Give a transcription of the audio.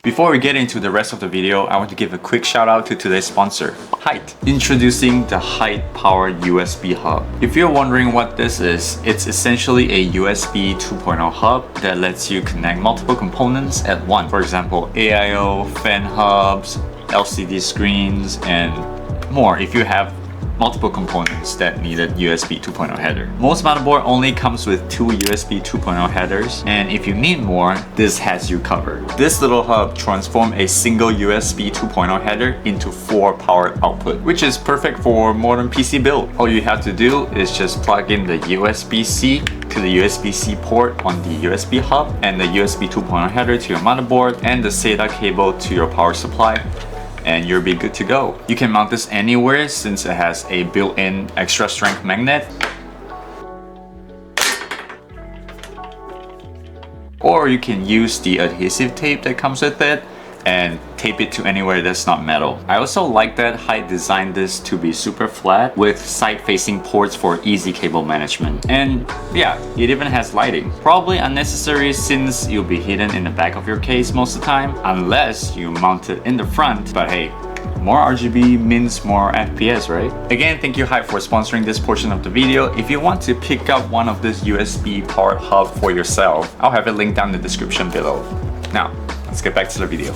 Before we get into the rest of the video, I want to give a quick shout out to today's sponsor, HYTE. Introducing the HYTE Powered USB Hub. If you're wondering what this is, it's essentially a USB 2.0 hub that lets you connect multiple components at once. For example, AIO, fan hubs, LCD screens, and more if you have multiple components that needed USB 2.0 header. Most motherboard only comes with 2 USB 2.0 headers, and if you need more, this has you covered. This little hub transforms a single USB 2.0 header into 4 powered output, which is perfect for modern PC build. All you have to do is just plug in the USB-C to the USB-C port on the USB hub and the USB 2.0 header to your motherboard and the SATA cable to your power supply, and you'll be good to go. You can mount this anywhere since it has a built-in extra strength magnet, or you can use the adhesive tape that comes with it and tape it to anywhere that's not metal. I also like that HYTE designed this to be super flat with side-facing ports for easy cable management. And yeah, it even has lighting. Probably unnecessary since you'll be hidden in the back of your case most of the time, unless you mount it in the front. But hey, more RGB means more FPS, right? Again, thank you HYTE for sponsoring this portion of the video. If you want to pick up one of this USB powered hub for yourself, I'll have it linked down in the description below. Now, let's get back to the video.